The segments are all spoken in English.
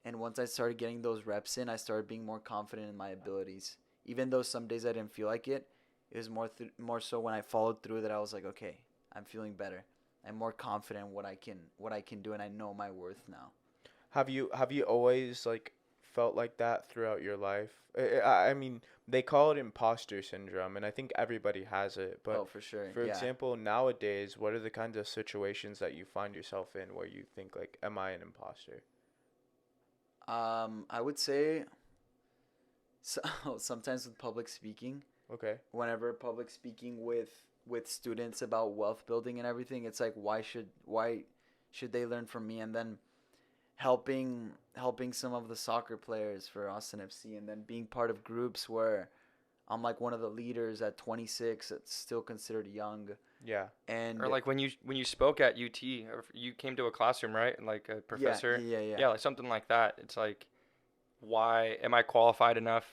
And once I started getting those reps in, I started being more confident in my abilities. Even though some days I didn't feel like it, it was more so when I followed through that I was like, okay, I'm feeling better. I'm more confident in what I can do, and I know my worth now. Have you always like felt like that throughout your life? I mean, they call it imposter syndrome, and I think everybody has it. Oh, But for sure. for Yeah. example, nowadays, what are the kinds of situations that you find yourself in where you think like, am I an imposter? I would say so, sometimes with public speaking, Okay. whenever public speaking with students about wealth building and everything, it's like why should they learn from me? And then helping some of the soccer players for Austin FC, and then being part of groups where I'm like one of the leaders at 26. It's still considered young, Yeah. Or and like when you spoke at UT, or if you came to a classroom, right? And like a yeah, professor. yeah, yeah, yeah. Yeah, like something like that. It's like, why am I qualified enough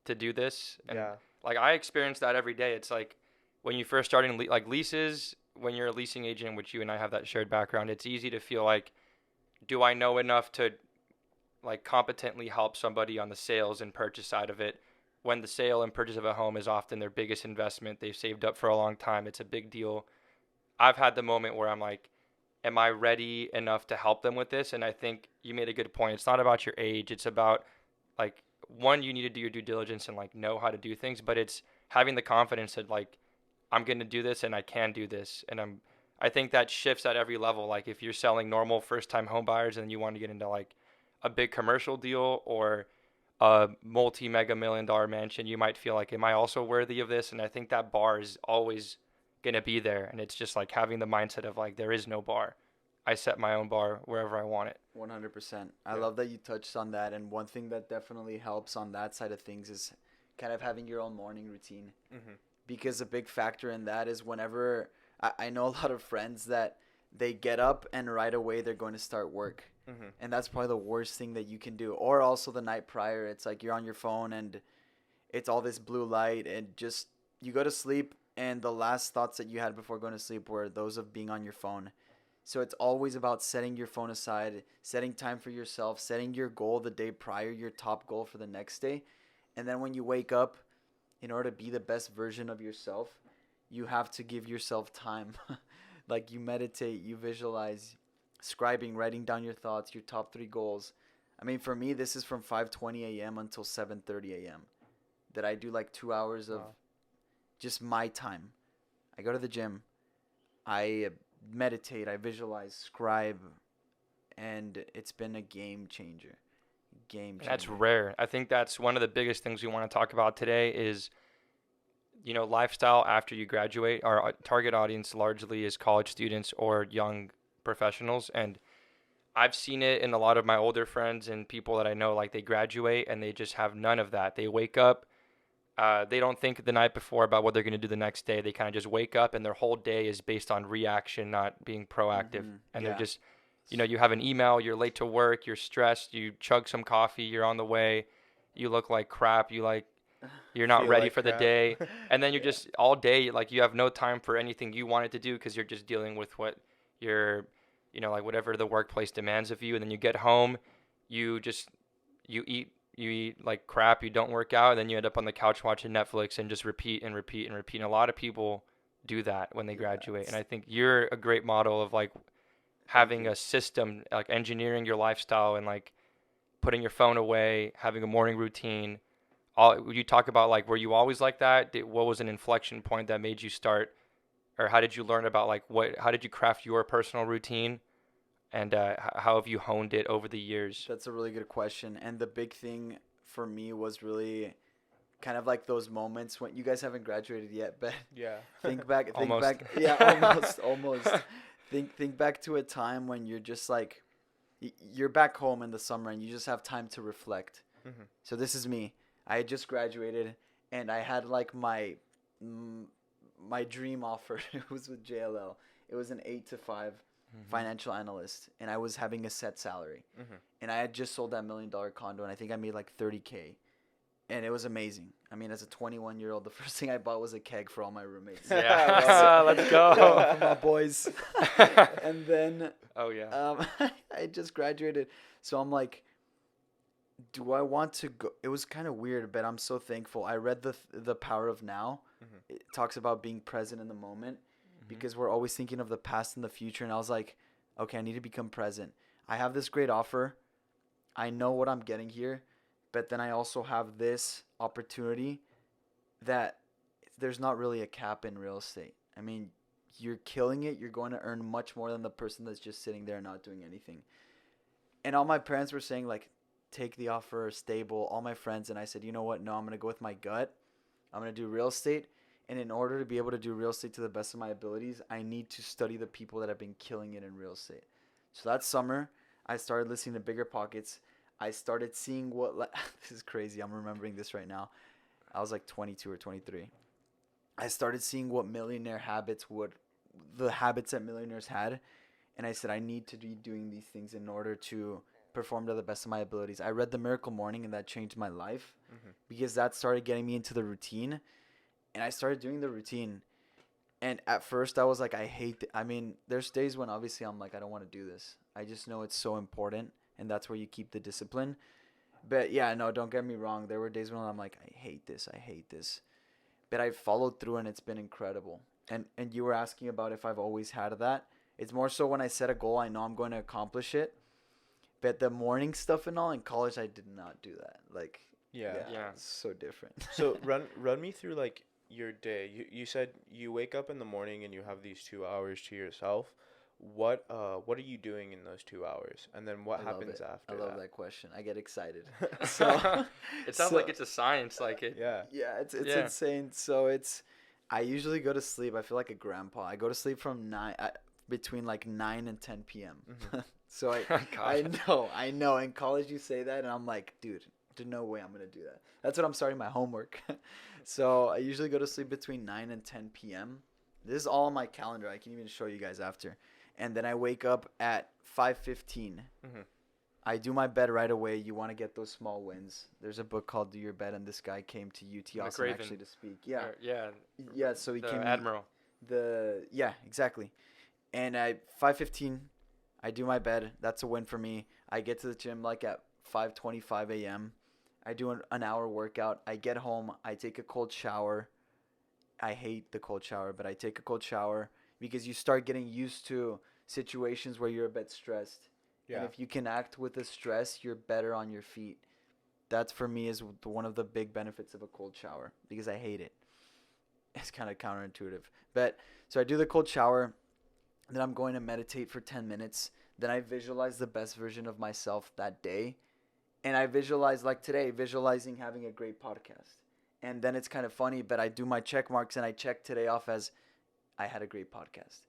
to do this? And Yeah. like I experience that every day. It's like when you first start in like leases, when you're a leasing agent, which you and I have that shared background, it's easy to feel like, do I know enough to like competently help somebody on the sales and purchase side of it? When the sale and purchase of a home is often their biggest investment, they've saved up for a long time. It's a big deal. I've had the moment where I'm like, am I ready enough to help them with this? And I think you made a good point. It's not about your age. It's about like, one, you need to do your due diligence and like know how to do things, but it's having the confidence that like, I'm going to do this and I can do this. And I think that shifts at every level. Like if you're selling normal first time home buyers and you want to get into like a big commercial deal or a multi mega $1 million mansion, you might feel like, am I also worthy of this? And I think that bar is always going to be there. And it's just like having the mindset of like, there is no bar. I set my own bar wherever I want it. 100%. I Yeah. love that you touched on that. And one thing that definitely helps on that side of things is kind of having your own morning routine. Mhm. Because a big factor in that is whenever I know a lot of friends that they get up and right away they're going to start work. Mhm. And that's probably the worst thing that you can do. Or also the night prior, it's like you're on your phone and it's all this blue light, and just you go to sleep and the last thoughts that you had before going to sleep were those of being on your phone. So it's always about setting your phone aside, setting time for yourself, setting your goal the day prior, your top goal for the next day. And then when you wake up, in order to be the best version of yourself, you have to give yourself time. Like you meditate, you visualize, scribing, writing down your thoughts, your top 3 goals. I mean, for me, this is from 5:20 a.m. until 7:30 a.m. that I do like 2 hours of Wow. just my time. I go to the gym, I meditate, I visualize, scribe, and it's been a game changer. Game And that's changer. rare. I think that's one of the biggest things we want to talk about today is, lifestyle after you graduate. Our target audience largely is college students or young professionals. And I've seen it in a lot of my older friends and people that I know, like they graduate and they just have none of that. They wake up, they don't think the night before about what they're going to do the next day. They kind of just wake up and their whole day is based on reaction, not being proactive. And they're Yeah. just, you have an email, you're late to work, you're stressed, you chug some coffee, you're on the way, you look like crap, you're not Feel ready like for the crap. day. And then you're Yeah. just all day, like you have no time for anything you wanted to do because you're just dealing with what you're, like whatever the workplace demands of you. And then you get home, you just, you eat like crap, you don't work out, and then you end up on the couch watching Netflix and just repeat and repeat and repeat. And a lot of people do that when they Yeah. graduate. And I think you're a great model of like Thank having you. a system, like engineering your lifestyle and like putting your phone away, having a morning routine. Would you talk about like, were you always like that? What was an inflection point that made you start, or how did you learn about like how did you craft your personal routine, and how have you honed it over the years? That's a really good question. And the big thing for me was really kind of like those moments when you guys haven't graduated yet, but Yeah. think Almost. back, yeah, almost, almost. Think back to a time when you're just like you're back home in the summer and you just have time to reflect. Mhm. So this is me. I had just graduated and I had like mm, my dream offer. It was with JLL. It was an 8 to 5 Hmm. financial analyst, and I was having a set salary. Mhm. And I had just sold that $1 million condo, and I think I made like 30K, and it was amazing. I mean, as a 21-year-old, the first thing I bought was a keg for all my roommates. I love Yeah, let's go. For my boys. And then Oh yeah. I just graduated, so I'm like, Do I want to go? It was kind of weird, but I'm so thankful. I read the Power of Now. Mhm. It talks about being present in the moment Hmm. because we're always thinking of the past and the future. And I was like, okay, I need to become present. I have this great offer. I know what I'm getting here, but then I also have this opportunity that there's not really a cap in real estate. I mean, you're killing it. You're going to earn much more than the person that's just sitting there not doing anything. And all my parents were saying like, take the offer, stable. All my friends, and I said, you know what? No, I'm gonna go with my gut. I'm gonna do real estate. And in order to be able to do real estate to the best of my abilities, I need to study the people that have been killing it in real estate. So that summer, I started listening to Bigger Pockets. I started seeing what this is crazy. I'm remembering this right now. I was like 22 or 23. I started seeing what millionaire habits would the habits that millionaires had, and I said I need to be doing these things in order to perform to the best of my abilities. I read The Miracle Morning and that changed my life Mhm. because that started getting me into the routine, and I started doing the routine. And at first I was like I hate I mean, there's days when obviously I'm like I don't want to do this. I just know it's so important and that's where you keep the discipline. But yeah, no, don't get me wrong. There were days when I'm like I hate this. I hate this. But I followed through and it's been incredible. And you were asking about if I've always had that. It's more so when I set a goal, I know I'm going to accomplish it. But the morning stuff and all in college, I did not do that. Like, Yeah. yeah, Yeah. it's so different. So run me through like your day. You said you wake up in the morning and you have these 2 hours to yourself. What are you doing in those 2 hours? And then what I love happens it. I after love that? that question. I get excited. So, It sounds like so it's a science. Like it. Yeah. yeah, it's Yeah. insane. So it's I usually go to sleep. I feel like a grandpa. I go to sleep from between like 9 and 10 p.m. Mhm. So I God. I know. In college you say that, and I'm like, dude, there's no way I'm gonna do that. That's what I'm starting my homework. So I usually go to sleep between 9 and 10 p.m. This is all on my calendar. I can even show you guys after. And then I wake up at 5:15. Mhm. I do my bed right away. You want to get those small wins. There's a book called Do Your Bed, and this guy came to UT Austin McRaven. actually to speak. Yeah, Yeah. yeah. So he The came. admiral. Yeah, exactly. And at 5:15, I do my bed. That's a win for me. I get to the gym like at 5:25 a.m. I do an hour workout. I get home. I take a cold shower. I hate the cold shower, but I take a cold shower because you start getting used to situations where you're a bit stressed. And Yeah. if you can act with the stress, you're better on your feet. That's for me is one of the big benefits of a cold shower because I hate it. It's kind of counterintuitive. But so I do the cold shower, then I'm going to meditate for 10 minutes. Then I visualize the best version of myself that day. And I visualize, like today, visualizing having a great podcast. And then it's kind of funny, but I do my check marks and I check today off as I had a great podcast.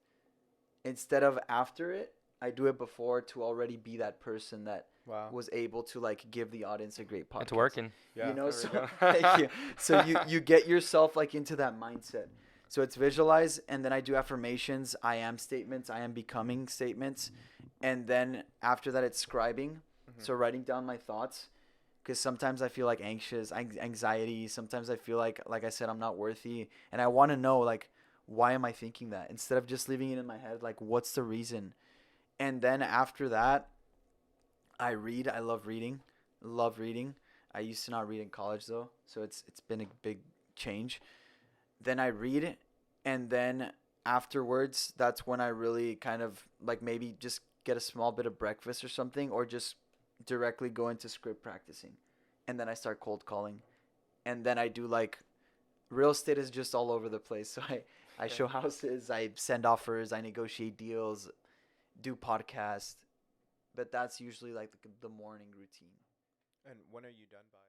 Instead of after it, I do it before to already be that person that Wow. was able to like give the audience a great It's podcast. working. You Yeah. know, There we so go. thank you. So you get yourself like into that mindset. So it's visualize, and then I do affirmations, I am statements, I am becoming statements, and then after that it's scribing. Mhm. So writing down my thoughts, because sometimes I feel like anxious, anxiety. Sometimes I feel like I said, I'm not worthy, and I want to know like why am I thinking that instead of just leaving it in my head. Like what's the reason? And then after that, I read. I love reading. Love reading. I used to not read in college though, so it's been a big change. Then I read, and then afterwards, that's when I really kind of like maybe just get a small bit of breakfast or something, or just directly go into script practicing, and then I start cold calling, and then I do like real estate is just all over the place. So I Yeah. show houses, I send offers, I negotiate deals, do podcasts, but that's usually like the morning routine. And when are you done by?